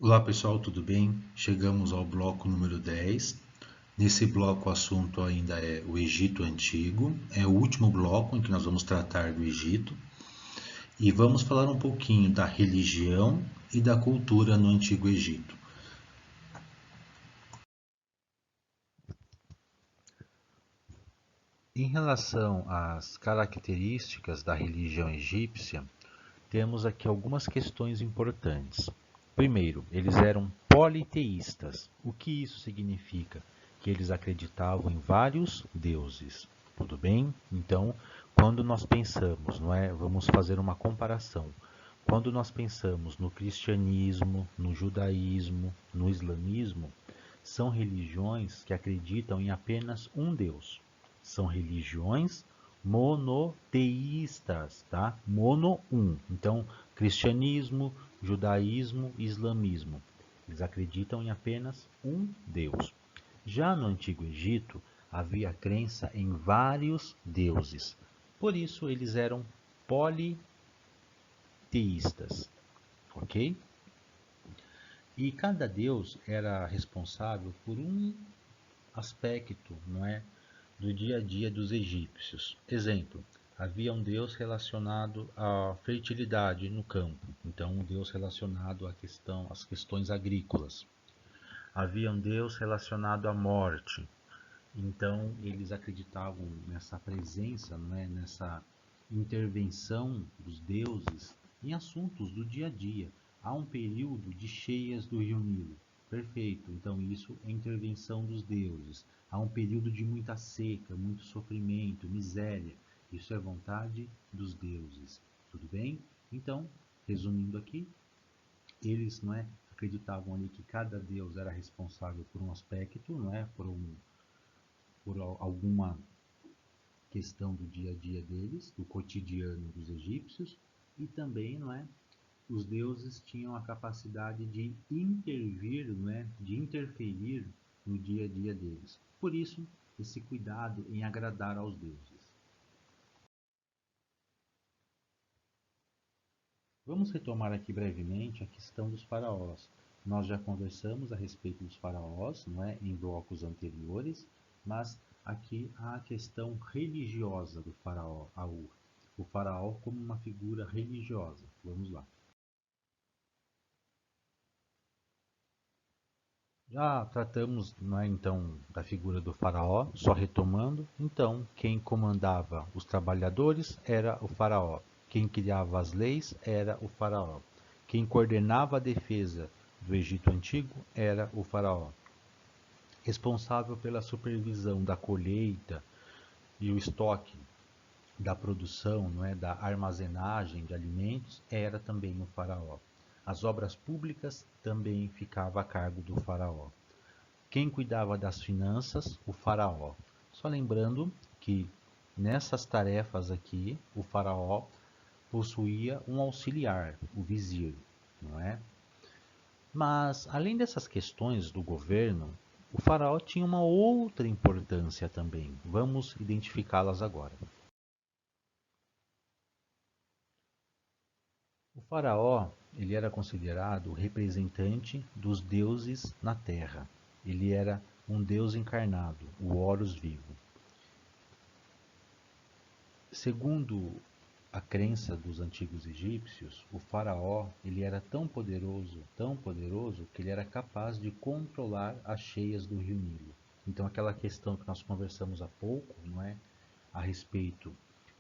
Olá pessoal, tudo bem? Chegamos ao bloco número 10. Nesse bloco o assunto ainda é o Egito Antigo. É o último bloco em que nós vamos tratar do Egito e vamos falar um pouquinho da religião e da cultura no Antigo Egito. Em relação às características da religião egípcia, temos aqui algumas questões importantes. Primeiro, eles eram politeístas. O que isso significa? Que eles acreditavam em vários deuses. Tudo bem? Então, quando nós pensamos, não é? Vamos fazer uma comparação. Quando nós pensamos no cristianismo, no judaísmo, no islamismo, são religiões que acreditam em apenas um Deus. São religiões monoteístas, tá? Mono um. Então, cristianismo, judaísmo, islamismo. Eles acreditam em apenas um Deus. Já no Antigo Egito, havia crença em vários deuses. Por isso, eles eram politeístas, ok? E cada deus era responsável por um aspecto, não é, do dia a dia dos egípcios. Exemplo, havia um deus relacionado à fertilidade no campo, então um deus relacionado às questões agrícolas. Havia um deus relacionado à morte, então eles acreditavam nessa presença, né, nessa intervenção dos deuses em assuntos do dia a dia. Há um período de cheias do rio Nilo. Perfeito, então isso é intervenção dos deuses. Há um período de muita seca, muito sofrimento, miséria. Isso é vontade dos deuses. Tudo bem? Então, resumindo aqui, eles, não é, acreditavam ali que cada deus era responsável por um aspecto, não é, por alguma questão do dia a dia deles, do cotidiano dos egípcios, e também, não é, os deuses tinham a capacidade de intervir, não é, de interferir no dia a dia deles. Por isso, esse cuidado em agradar aos deuses. Vamos retomar aqui brevemente a questão dos faraós. Nós já conversamos a respeito dos faraós, não é, em blocos anteriores, mas aqui há a questão religiosa do faraó, o faraó como uma figura religiosa. Vamos lá. Já tratamos, não é, então, da figura do faraó, só retomando. Então, quem comandava os trabalhadores era o faraó. Quem criava as leis era o faraó. Quem coordenava a defesa do Egito Antigo era o faraó. Responsável pela supervisão da colheita e o estoque da produção, não é, da armazenagem de alimentos, era também o faraó. As obras públicas também ficava a cargo do faraó. Quem cuidava das finanças? O faraó. Só lembrando que nessas tarefas aqui, o faraó possuía um auxiliar, o vizir, não é? Mas, além dessas questões do governo, o faraó tinha uma outra importância também. Vamos identificá-las agora. O faraó, ele era considerado o representante dos deuses na terra. Ele era um deus encarnado, o Horus vivo. Segundo a crença dos antigos egípcios, o faraó ele era tão poderoso, que ele era capaz de controlar as cheias do rio Nilo. Então aquela questão que nós conversamos há pouco, não é, a respeito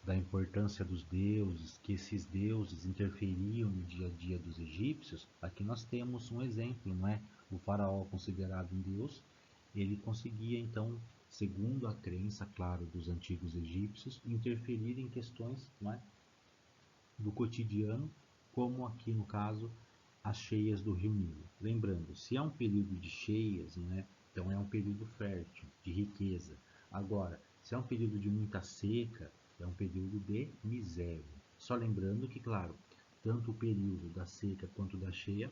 da importância dos deuses, que esses deuses interferiam no dia a dia dos egípcios, aqui nós temos um exemplo, não é? O faraó considerado um deus, ele conseguia então, segundo a crença, claro, dos antigos egípcios, interferir em questões, não é, do cotidiano, como aqui no caso as cheias do rio Nilo. Lembrando, se é um período de cheias, não é? Então é um período fértil, de riqueza. Agora, se é um período de muita seca, é um período de miséria. Só lembrando que, claro, tanto o período da seca quanto das cheias,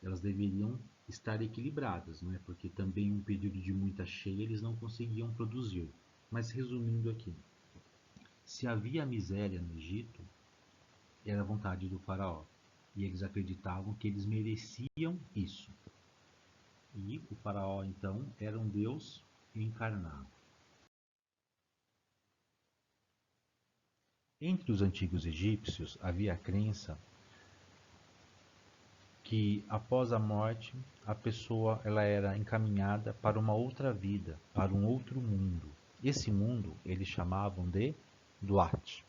elas deveriam estar equilibradas, não é? Porque também um período de muita cheia eles não conseguiam produzir. Mas resumindo aqui, se havia miséria no Egito, era vontade do faraó. E eles acreditavam que eles mereciam isso. E o faraó, então, era um deus encarnado. Entre os antigos egípcios havia a crença que após a morte a pessoa ela era encaminhada para uma outra vida, para um outro mundo. Esse mundo eles chamavam de Duat.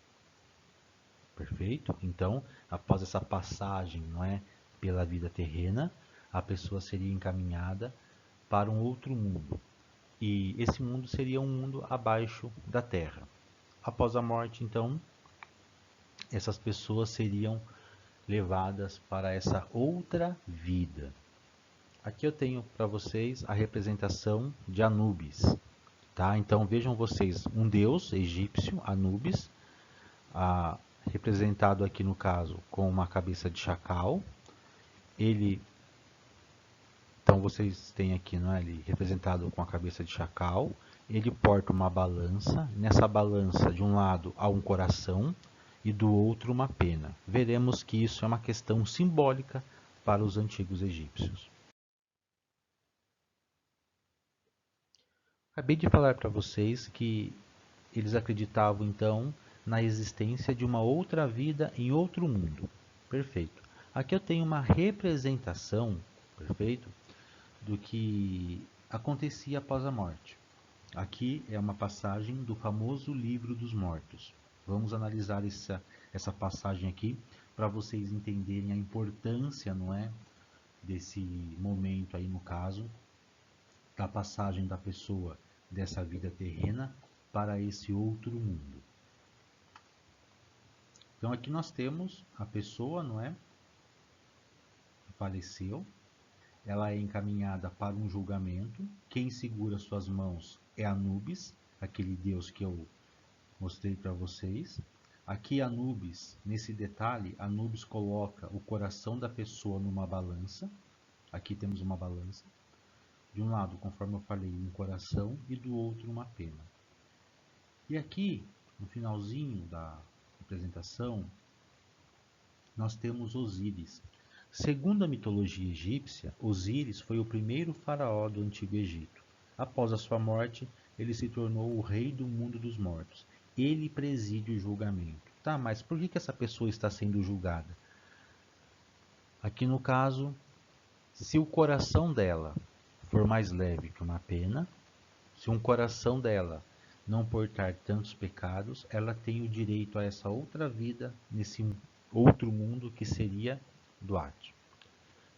Perfeito? Então, após essa passagem, não é, pela vida terrena, a pessoa seria encaminhada para um outro mundo. E esse mundo seria um mundo abaixo da Terra. Após a morte, então, essas pessoas seriam levadas para essa outra vida. Aqui eu tenho para vocês a representação de Anubis, tá? Então vejam vocês, um deus egípcio, Anubis, representado aqui no caso com uma cabeça de chacal. Então vocês têm aqui, não é? Ele representado com a cabeça de chacal. Ele porta uma balança. Nessa balança, de um lado há um coração e do outro uma pena. Veremos que isso é uma questão simbólica para os antigos egípcios. Acabei de falar para vocês que eles acreditavam então na existência de uma outra vida em outro mundo. Perfeito. Aqui eu tenho uma representação, perfeito, do que acontecia após a morte. Aqui é uma passagem do famoso Livro dos Mortos. Vamos analisar essa passagem aqui para vocês entenderem a importância, não é, desse momento aí no caso, da passagem da pessoa dessa vida terrena para esse outro mundo. Então aqui nós temos a pessoa, não é, que faleceu. Ela é encaminhada para um julgamento. Quem segura suas mãos é Anubis, aquele deus que eu mostrei para vocês. Aqui Anubis, nesse detalhe, Anubis coloca o coração da pessoa numa balança. Aqui temos uma balança. De um lado, conforme eu falei, um coração e do outro uma pena. E aqui, no finalzinho da apresentação, nós temos Osíris. Segundo a mitologia egípcia, Osíris foi o primeiro faraó do Antigo Egito. Após a sua morte, ele se tornou o rei do mundo dos mortos. Ele preside o julgamento. Tá, mas por que essa pessoa está sendo julgada? Aqui no caso, se o coração dela for mais leve que uma pena, se um coração dela não portar tantos pecados, ela tem o direito a essa outra vida, nesse outro mundo que seria Duat.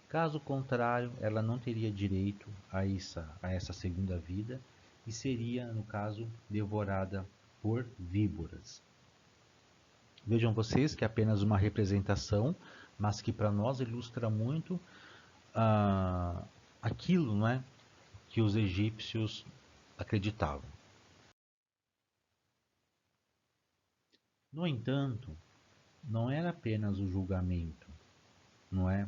Caso contrário, ela não teria direito a essa segunda vida e seria, no caso, devorada por víboras. Vejam vocês que é apenas uma representação, mas que para nós ilustra muito aquilo, não é, que os egípcios acreditavam. No entanto, não era apenas o julgamento, não é?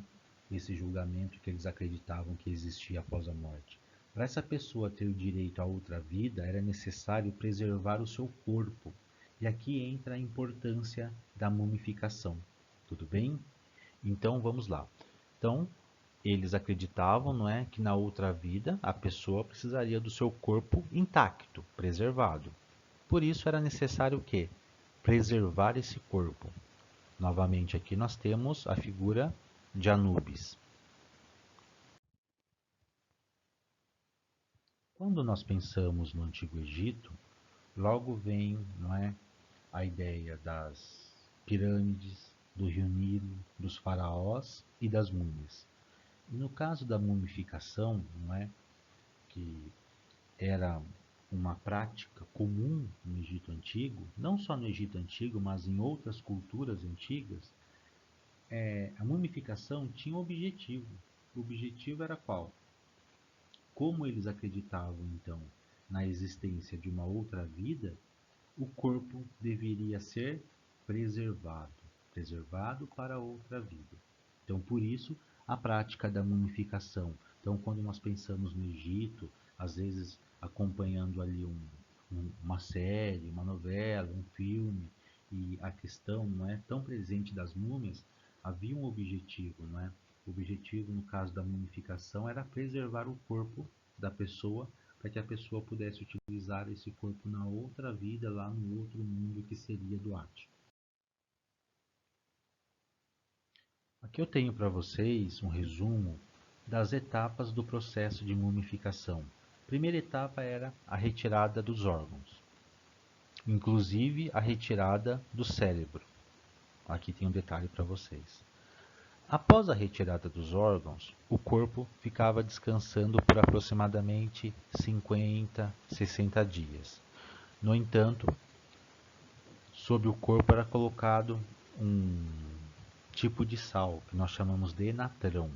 Esse julgamento que eles acreditavam que existia após a morte. Para essa pessoa ter o direito a outra vida, era necessário preservar o seu corpo. E aqui entra a importância da mumificação. Tudo bem? Então vamos lá. Então, eles acreditavam, não é, que na outra vida a pessoa precisaria do seu corpo intacto, preservado. Por isso era necessário o quê? Preservar esse corpo. Novamente aqui nós temos a figura de Anubis. Quando nós pensamos no Antigo Egito, logo vem, não é, a ideia das pirâmides, do rio Nilo, dos faraós e das múmias. E no caso da mumificação, não é, que era uma prática comum no Egito Antigo, não só no Egito Antigo, mas em outras culturas antigas, a mumificação tinha um objetivo. O objetivo era qual? Como eles acreditavam, então, na existência de uma outra vida, o corpo deveria ser preservado, preservado para outra vida. Então, por isso, a prática da mumificação. Então, quando nós pensamos no Egito, às vezes acompanhando ali uma série, uma novela, um filme, e a questão não é tão presente das múmias, havia um objetivo, não é? O objetivo, no caso da mumificação, era preservar o corpo da pessoa, para que a pessoa pudesse utilizar esse corpo na outra vida, lá no outro mundo que seria do Hades. Aqui eu tenho para vocês um resumo das etapas do processo de mumificação. A primeira etapa era a retirada dos órgãos, inclusive a retirada do cérebro. Aqui tem um detalhe para vocês. Após a retirada dos órgãos, o corpo ficava descansando por aproximadamente 50, 60 dias. No entanto, sobre o corpo era colocado um tipo de sal, que nós chamamos de natrão.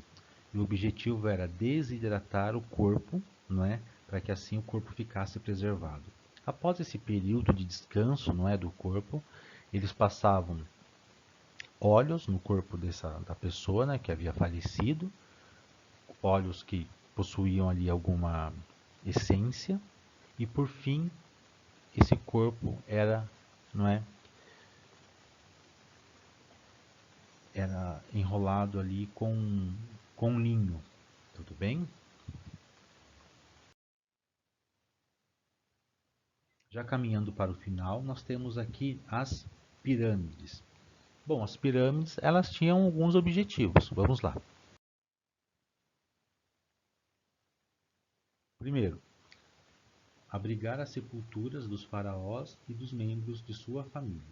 E o objetivo era desidratar o corpo, não é? Para que assim o corpo ficasse preservado. Após esse período de descanso, não é, do corpo, eles passavam óleos no corpo da pessoa, né, que havia falecido, óleos que possuíam ali alguma essência, e por fim esse corpo era, não é, era enrolado ali com linho, tudo bem? Já caminhando para o final, nós temos aqui as pirâmides. Bom, as pirâmides, elas tinham alguns objetivos. Vamos lá. Primeiro, abrigar as sepulturas dos faraós e dos membros de sua família.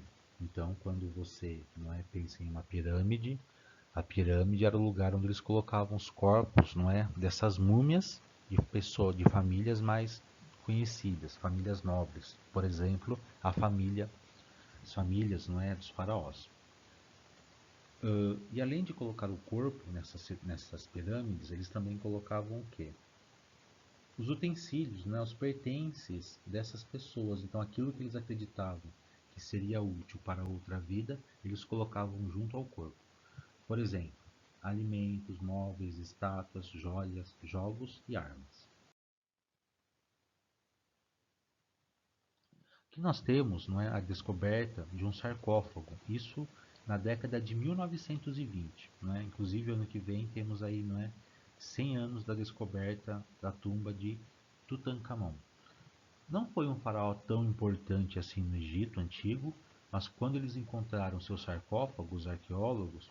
Então, quando você não é, pensa em uma pirâmide, a pirâmide era o lugar onde eles colocavam os corpos, não é, dessas múmias de pessoas, de famílias mais conhecidas, famílias nobres. Por exemplo, as famílias, não é, dos faraós. E além de colocar o corpo nessas pirâmides, eles também colocavam o quê? Os utensílios, né, os pertences dessas pessoas. Então aquilo que eles acreditavam que seria útil para outra vida, eles colocavam junto ao corpo. Por exemplo, alimentos, móveis, estátuas, joias, jogos e armas. Aqui nós temos, não é, a descoberta de um sarcófago. Isso na década de 1920. Não é? Inclusive, ano que vem temos aí, não é, 100 anos da descoberta da tumba de Tutankhamon. Não foi um faraó tão importante assim no Egito antigo, mas quando eles encontraram seu sarcófago, os arqueólogos,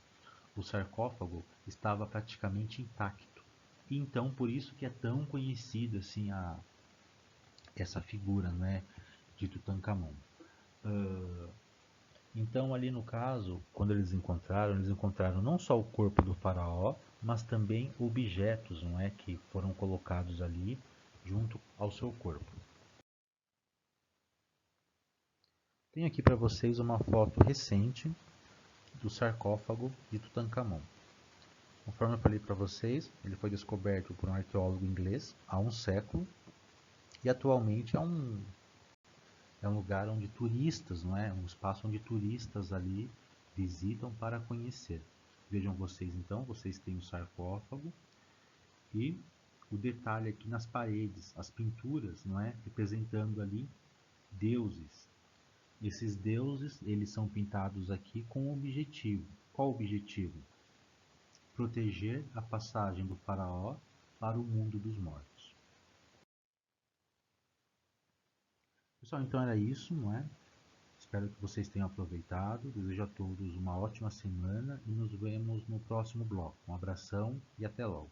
o sarcófago estava praticamente intacto. E então por isso que é tão conhecida assim essa figura, né, de Tutankhamon. Então ali no caso, quando eles encontraram não só o corpo do faraó, mas também objetos, não é, que foram colocados ali junto ao seu corpo. Tenho aqui para vocês uma foto recente do sarcófago de Tutankhamon. Conforme eu falei para vocês, ele foi descoberto por um arqueólogo inglês há um século e atualmente é um lugar onde turistas, não é? Um espaço onde turistas ali visitam para conhecer. Vejam vocês então, vocês têm o sarcófago e o detalhe aqui nas paredes, as pinturas, não é? Representando ali deuses. Esses deuses, eles são pintados aqui com um objetivo. Qual o objetivo? Proteger a passagem do faraó para o mundo dos mortos. Pessoal, então era isso, não é? Espero que vocês tenham aproveitado. Desejo a todos uma ótima semana e nos vemos no próximo bloco. Um abração e até logo.